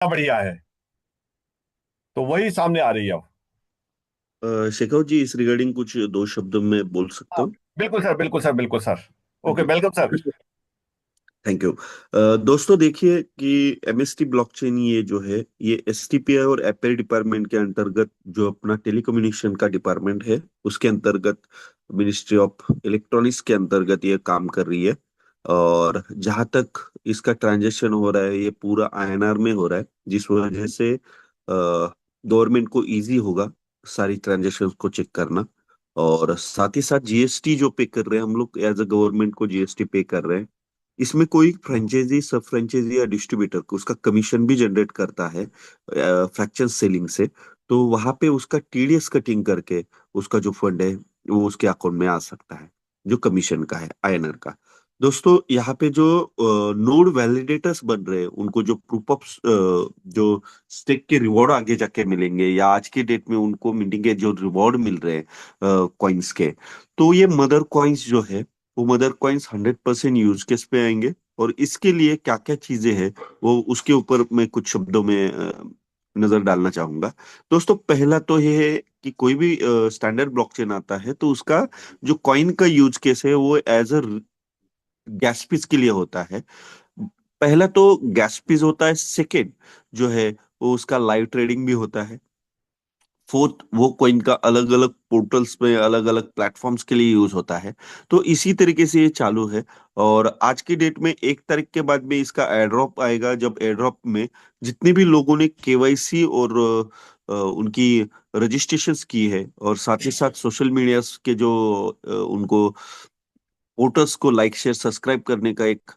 बढ़िया है। तो वही सामने आ रही है अब। शेखर जी, इस रिगार्डिंग कुछ दो शब्दों में बोल सकता हाँ, हूँ। बिल्कुल सर, बिल्कुल सर, बिल्कुल sir. Okay, welcome sir. Thank you. दोस्तों देखिए कि एमएसटी ब्लॉकचेन ये जो है, ये एसटीपीआई और एपीआई डिपार्टमेंट के अंतर्गत, जो अपना टेलीकम्युनिकेशन का डिपार्टमेंट है उसके अंतर्गत, मिनिस्ट्री ऑफ इलेक्ट्रॉनिक्स के अंतर्गत ये काम कर रही है। और जहां तक इसका ट्रांजेक्शन हो रहा है, ये पूरा आईएनआर में हो रहा है, जिस वजह से गवर्नमेंट को इजी होगा सारी ट्रांजेक्शन को चेक करना। और साथ ही साथ जीएसटी जो पे कर रहे हैं हम लोग, एज अ गवर्नमेंट को जीएसटी पे कर रहे हैं। इसमें कोई फ्रेंचाइजी, सब फ्रेंचाइजी या डिस्ट्रीब्यूटर को उसका कमीशन भी जनरेट करता है फ्रैक्शन सेलिंग से। तो वहां पे उसका टीडीएस कटिंग करके उसका जो फंड है वो उसके अकाउंट में आ सकता है, जो कमीशन का है आईएनआर का। दोस्तों यहाँ पे जो नोड वैलिडेटर्स बन रहे हैं, उनको जो प्रूफ ऑफ जो स्टेक के रिवॉर्ड आगे जाके मिलेंगे, या आज के डेट में उनको मिलेंगे जो रिवॉर्ड मिल रहे हैं कॉइन्स के। तो ये मदर कॉइन्स जो है, वो मदर कॉइन्स 100% यूज केस पे आएंगे। और इसके लिए क्या क्या चीजें हैं, वो उसके ऊपर मैं कुछ शब्दों में नजर डालना चाहूंगा। दोस्तों पहला तो ये है कि कोई भी स्टैंडर्ड ब्लॉकचेन आता है तो उसका जो कॉइन का यूज केस है वो एज अ गैस फीस के लिए होता है। पहला तो गैस फीस होता है। सेकेंड जो है, वो उसका लाइव ट्रेडिंग भी होता है। फोर्थ, वो कॉइन का अलग अलग पोर्टल्स में, अलग अलग प्लेटफॉर्म्स के लिए यूज होता है। तो इसी तरीके से ये चालू है। और आज की डेट में 1 तारीख के बाद में इसका एयरड्रॉप आएगा, जब एयरड्रॉप में जितने भी लोगों ने केवाईसी और उनकी रजिस्ट्रेशंस की है, और साथ ही साथ सोशल मीडिया के जो उनको वोटर्स को लाइक शेयर सब्सक्राइब करने का एक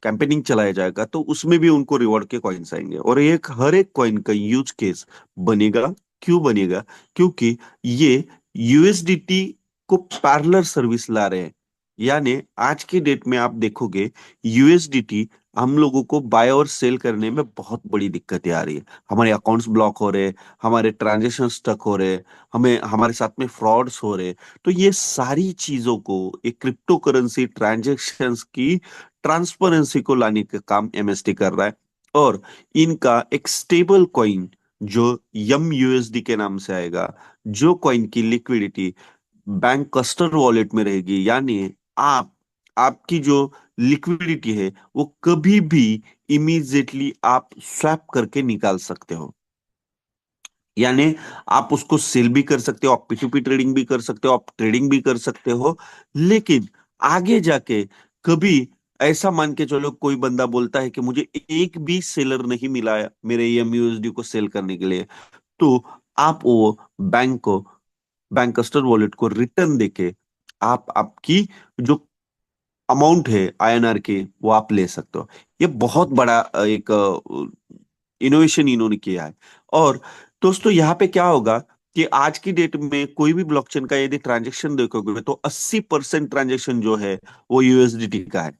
कैंपेनिंग चलाया जाएगा, तो उसमें भी उनको रिवॉर्ड के कॉइन्स आएंगे। और एक हर एक कॉइन का यूज केस बनेगा। क्यों बनेगा? क्योंकि ये यूएसडीटी को पैरेलल सर्विस ला रहे हैं। यानी आज की डेट में आप देखोगे, यूएसडीटी हम लोगों को बाय और सेल करने में बहुत बड़ी दिक्कतें आ रही है। हमारे अकाउंट्स ब्लॉक हो रहे हैं, हमारे ट्रांजेक्शन स्टक हो रहे हैं, हमें हमारे साथ में फ्रॉड्स हो रहे हैं। तो ये सारी चीजों को, एक क्रिप्टो करेंसी ट्रांजैक्शंस की ट्रांसपेरेंसी को लाने का काम एमएसटी कर रहा है। और इनका एक स्टेबल कॉइन जो यम यूएसडी के नाम से आएगा, जो कॉइन की लिक्विडिटी बैंक कस्टर्ड वॉलेट में रहेगी। यानी आप आपकी जो लिक्विडिटी है वो कभी भी इमीजिएटली आप स्वैप करके निकाल सकते हो। यानी आप उसको सेल भी कर सकते हो, आप पी2पी ट्रेडिंग भी कर सकते हो, आप ट्रेडिंग भी कर सकते हो। लेकिन आगे जाके कभी ऐसा मान के चलो, कोई बंदा बोलता है कि मुझे एक भी सेलर नहीं मिला है मेरे एमयूएसडी को सेल करने के लिए, तो आप वो बैंक को, बैंक कस्टर्ड वॉलेट को रिटर्न देके आप आपकी जो अमाउंट है आईएनआर की, वो आप ले सकते हो। ये बहुत बड़ा एक इनोवेशन इन्होंने किया है। और दोस्तों यहाँ पे क्या होगा कि आज की डेट में कोई भी ब्लॉकचेन का यदि ट्रांजेक्शन देखोगे, तो 80% ट्रांजेक्शन जो है वो यूएसडीटी का है।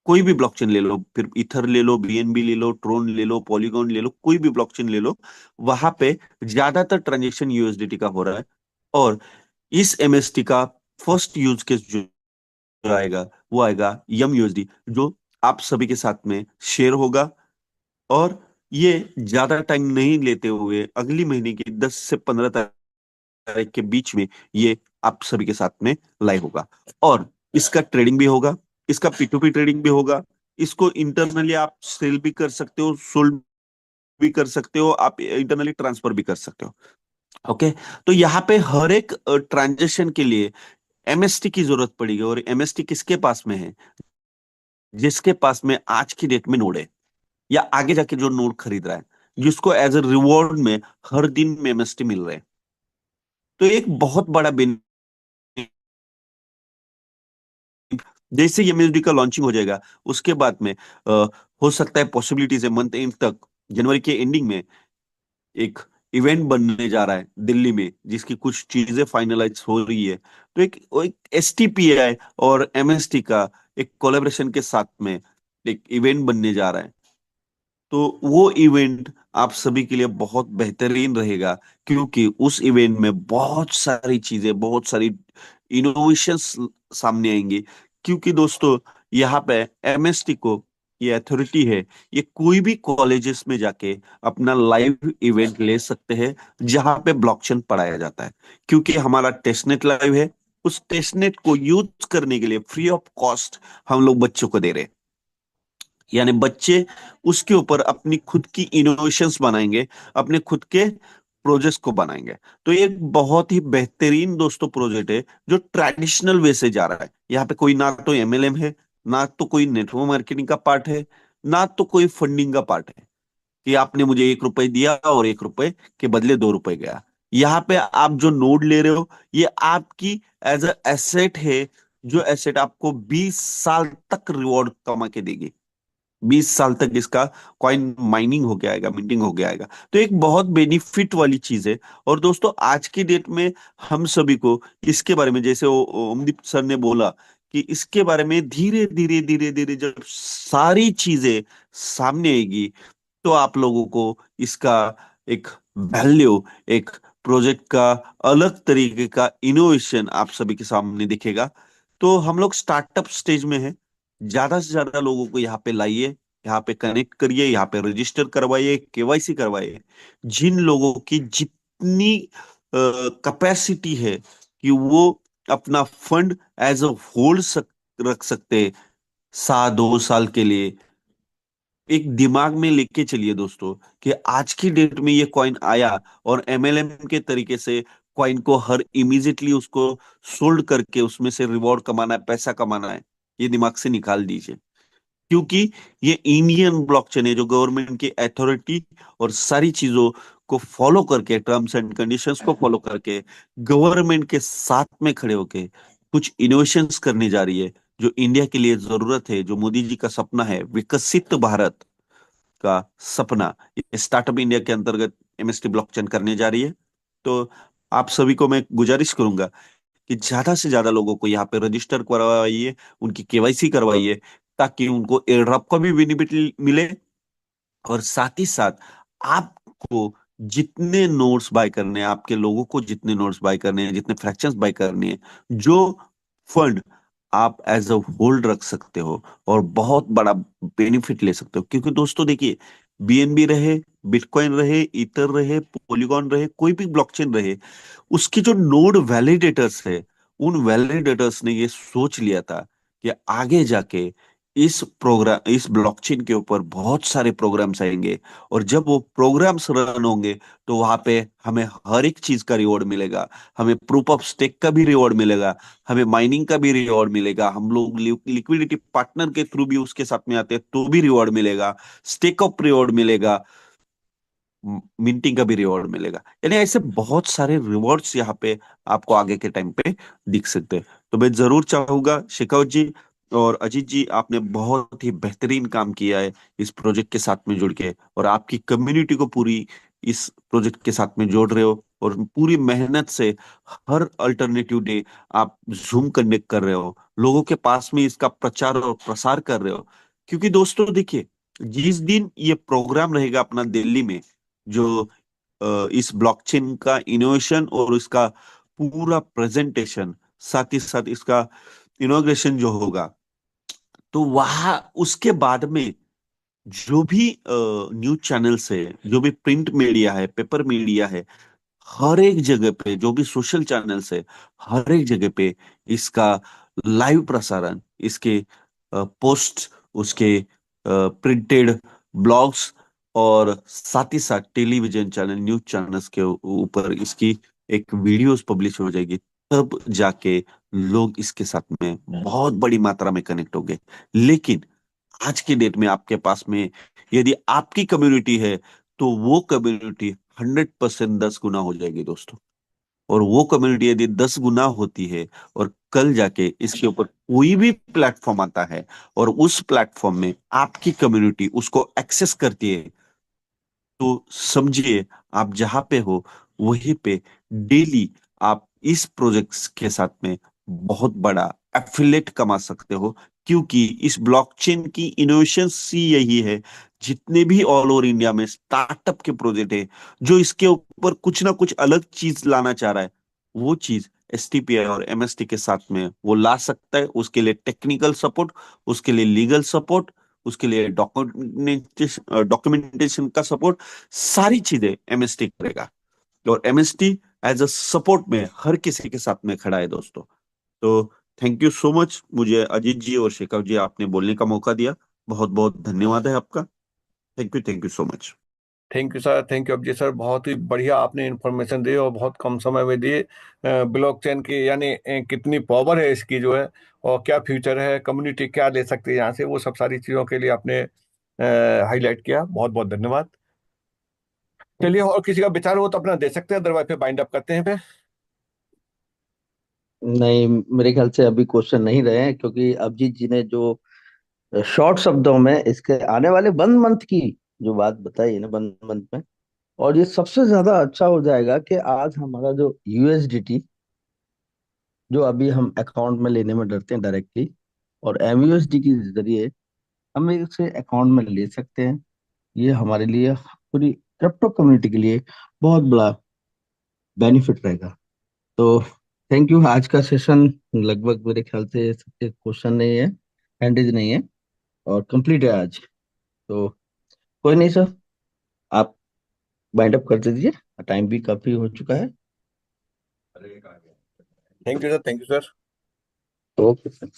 कोई भी ब्लॉकचेन ले लो, फिर इथर ले लो, बीएनबी ले लो, ट्रोन ले लो, पॉलीगॉन ले लो, कोई भी ब्लॉकचेन ले लो, वहां पे ज्यादातर ट्रांजेक्शन यूएसडीटी का हो रहा है। और इस एमएसटी का फर्स्ट यूज केस जो आएगा, वो आएगा यम यूएसडी, जो आप सभी के साथ में शेयर होगा। और ये ज्यादा टाइम नहीं लेते हुए अगली महीने की 10 से 15 तारीख के बीच में ये आप सभी के साथ में लाइव होगा। और इसका ट्रेडिंग भी होगा, इसका पी2पी ट्रेडिंग भी होगा। इसको इंटरनली आप सेल भी कर सकते हो, सोल्ड भी कर सकते हो, आप इंटरनली ट्रांसफर भी कर सकते हो। ओके। तो यहाँ पे हर एक ट्रांजेक्शन के लिए एमएसटी की जरूरत पड़ेगी। और एमएसटी किसके पास में है? जिसके पास में आज की डेट में नोड है, या आगे जाके जो नोड खरीद रहा है, जिसको एज ए रिवॉर्ड में हर दिन में एमएसटी मिल रहे हैं। तो एक बहुत बड़ा बेनिफिट। जैसे ही एमएसडी का लॉन्चिंग हो जाएगा, उसके बाद में हो सकता है, पॉसिबिलिटीज है, मंथ एंड तक, जनवरी के एंडिंग में एक इवेंट बनने जा रहा है दिल्ली में, जिसकी कुछ चीजें फाइनलाइज हो रही है। तो एक एसटीपीआई और एमएसटी का एक कोलेब्रेशन के साथ में एक इवेंट बनने जा रहा है। तो वो इवेंट आप सभी के लिए बहुत बेहतरीन रहेगा, क्योंकि उस इवेंट में बहुत सारी चीजें, बहुत सारी इनोवेशंस सामने आएंगी। क्योंकि दोस्तों यहाँ पे एमएसटी को ये अथॉरिटी है, ये कोई भी कॉलेजेस में जाके अपना लाइव इवेंट ले सकते हैं जहां पे ब्लॉकचेन पढ़ाया जाता है। क्योंकि हमारा टेस्टनेट लाइव है, उस टेस्टनेट को यूज करने के लिए फ्री ऑफ कॉस्ट हम लोग बच्चों को दे रहे हैं। यानी बच्चे उसके ऊपर अपनी खुद की इनोवेशंस बनाएंगे, अपने खुद के प्रोजेक्ट्स को बनाएंगे। तो ये एक बहुत ही बेहतरीन दोस्तों प्रोजेक्ट है जो ट्रेडिशनल वे से जा रहा है। यहाँ पे कोई ना तो एमएलएम है, ना तो कोई नेटवर्क मार्केटिंग का पार्ट है, ना तो कोई फंडिंग का पार्ट है कि आपने मुझे 1 रुपए दिया और 1 रुपए के बदले 2 रुपए गया। यहाँ पे आप जो नोड ले रहे हो, ये आपकी एज अ एसेट है, जो एसेट आपको 20 साल तक रिवॉर्ड कमा के देगी। 20 साल तक इसका कॉइन माइनिंग हो गया आएगा, मिंटिंग हो गया आएगा। तो एक बहुत बेनिफिट वाली चीज है। और दोस्तों आज की डेट में हम सभी को इसके बारे में, जैसे ओमदीप सर ने बोला, कि इसके बारे में धीरे धीरे धीरे धीरे जब सारी चीजें सामने आएगी, तो आप लोगों को इसका एक वैल्यू, एक प्रोजेक्ट का अलग तरीके का इनोवेशन आप सभी के सामने दिखेगा। तो हम लोग स्टार्टअप स्टेज में हैं। ज्यादा से ज्यादा लोगों को यहाँ पे लाइए, यहाँ पे कनेक्ट करिए, यहाँ पे रजिस्टर करवाइए, केवाईसी करवाइए। जिन लोगों की जितनी कैपेसिटी है कि वो अपना फंड एज अ होल्ड रख सकते हैं 1 2 साल के लिए, एक दिमाग में लेके चलिए दोस्तों कि आज की डेट में ये कॉइन आया और एमएलएम के तरीके से कॉइन को हर इमीडिएटली उसको सोल्ड करके उसमें से रिवॉर्ड कमाना है, पैसा कमाना है, ये दिमाग से निकाल दीजिए। क्योंकि ये इंडियन ब्लॉकचेन है जो गवर्नमेंट की अथॉरिटी और सारी चीजों को फॉलो करके, टर्म्स एंड कंडीशंस को फॉलो करके, गवर्नमेंट के साथ में खड़े होके कुछ इनोवेशंस करने जा रही है, जो इंडिया के लिए जरूरत है, जो मोदी जी का सपना है, विकसित भारत का सपना, ये स्टार्टअप इंडिया के अंतर्गत एमएसटी ब्लॉकचेन करने जा रही है। तो आप सभी को मैं गुजारिश करूंगा कि ज्यादा से ज्यादा लोगों को यहाँ पे रजिस्टर करवाइए, उनकी केवाईसी करवाइए, ताकि उनको एयरड्रॉप का भी बेनिफिट मिले। और साथ ही साथ आपको जितने नोट्स बाय करने हैं, आपके लोगों को जितने नोट्स बाय करने हैं, जितने फ्रैक्शंस बाय करने हैं, जो फंड आप एज अ होल्ड रख सकते हो और बहुत बड़ा बेनिफिट ले सकते हो। क्योंकि दोस्तों देखिए, बीएनबी रहे, बिटकॉइन रहे, ईथर रहे, पॉलीगॉन रहे, कोई भी ब्लॉकचेन रहे, उसके जो नोड वैलिडेटर्स है, उन वैलिडेटर्स ने ये सोच लिया था कि आगे जाके इस ब्लॉकचेन के ऊपर बहुत सारे प्रोग्राम्स आएंगे। और जब वो प्रोग्राम्स रन होंगे, तो वहां पे हमें हर एक चीज का रिवॉर्ड मिलेगा। हमें प्रूफ ऑफ स्टेक का भी रिवॉर्ड मिलेगा, हमें माइनिंग का भी रिवॉर्ड मिलेगा, हम लोग लिक्विडिटी पार्टनर के थ्रू भी उसके साथ में आते हैं तो भी रिवॉर्ड मिलेगा, स्टेक अप रिवॉर्ड मिलेगा, मिंटिंग का भी रिवॉर्ड मिलेगा। यानी ऐसे बहुत सारे रिवॉर्ड्स यहाँ पे आपको आगे के टाइम पे दिख सकते हैं। तो मैं जरूर चाहूंगा शेखावत जी और अजीत जी, आपने बहुत ही बेहतरीन काम किया है इस प्रोजेक्ट के साथ में जुड़ के, और आपकी कम्युनिटी को पूरी इस प्रोजेक्ट के साथ में जोड़ रहे हो, और पूरी मेहनत से हर अल्टरनेटिव डे आप जूम कनेक्ट कर रहे हो, लोगों के पास में इसका प्रचार और प्रसार कर रहे हो। क्योंकि दोस्तों देखिए, जिस दिन ये प्रोग्राम रहेगा अपना दिल्ली में, जो इस ब्लॉकचेन का इनोवेशन और इसका पूरा प्रेजेंटेशन, साथ ही साथ इसका इनॉग्रेशन जो होगा, तो वहां उसके बाद में जो भी न्यूज चैनल्स है, जो भी प्रिंट मीडिया है, पेपर मीडिया है, हर एक जगह पे जो भी सोशल चैनल्स है, हर एक जगह पे इसका लाइव प्रसारण, इसके पोस्ट, उसके प्रिंटेड ब्लॉग्स, और साथ ही साथ टेलीविजन चैनल, न्यूज चैनल्स के ऊपर इसकी एक वीडियोस पब्लिश हो जाएगी। तब जाके लोग इसके साथ में बहुत बड़ी मात्रा में कनेक्ट होंगे। लेकिन आज की डेट में आपके पास में यदि आपकी कम्युनिटी है, तो वो कम्युनिटी 100% 10 गुना हो जाएगी दोस्तों। और वो कम्युनिटी यदि 10 गुना होती है, और कल जाके इसके ऊपर कोई भी प्लेटफॉर्म आता है, और उस प्लेटफॉर्म में आपकी कम्युनिटी उसको एक्सेस करती है, तो समझिए आप जहां पे हो वहीं पे डेली आप इस प्रोजेक्ट्स के साथ में बहुत बड़ा एफिलेट कमा सकते हो। क्योंकि इस ब्लॉकचेन की इनोवेशन सी यही है, जितने भी ऑल ओवर इंडिया में स्टार्टअप के प्रोजेक्ट है, जो इसके ऊपर कुछ ना कुछ अलग चीज लाना चाह रहा है, वो चीज एसटीपीआई और एमएसटी के साथ में वो ला सकता है। उसके लिए टेक्निकल सपोर्ट, उसके लिए लीगल सपोर्ट, उसके लिए डॉक्यूमेंटेशन का सपोर्ट, सारी चीजें एमएसटी करेगा। और एमएसटी एज अ सपोर्ट में हर किसी के साथ में खड़ा है दोस्तों। तो थैंक यू सो मच, मुझे अजीत जी और शेखर जी आपने बोलने का मौका दिया। बहुत बहुत धन्यवाद है आपका। Thank you so much. Thank you sir, thank you Abhijeet sir, बहुत ही बढ़िया आपने इन्फॉर्मेशन दी और बहुत कम समय में दिए। ब्लॉकचेन की यानी कितनी पावर है इसकी जो है, और क्या फ्यूचर है, कम्युनिटी क्या ले सकती है यहाँ से, वो सब सारी चीज़ों के लिए आपने हाईलाइट किया। बहुत बहुत धन्यवाद। चलिए, और किसी का विचार हो तो अपना दे सकते हैं, अदरवाइज पे बाइंड अप करते हैं फिर। नहीं, मेरे ख्याल से अभी क्वेश्चन नहीं रहे हैं, क्योंकि अभिजीत जी ने जो शॉर्ट शब्दों में इसके आने वाले 1 मंथ की जो बात बताई है ना, 1 मंथ में, और ये सबसे ज्यादा अच्छा हो जाएगा कि आज हमारा जो यूएसडीटी, जो अभी हम अकाउंट में लेने में डरते हैं डायरेक्टली, और एमयूएसडी के जरिए हम इसे अकाउंट में ले सकते हैं। ये हमारे लिए, पूरी क्रिप्टो कम्युनिटी के लिए बहुत बड़ा बेनिफिट रहेगा। तो थैंक यू। आज का सेशन लगभग मेरे ख्याल से सबके क्वेश्चन नहीं है, हैंडेज नहीं है, और कंप्लीट है आज। तो कोई नहीं सर, आप बाइंड अप कर दीजिए, टाइम भी काफी हो चुका है। Thank you sir, thank you sir. Okay sir.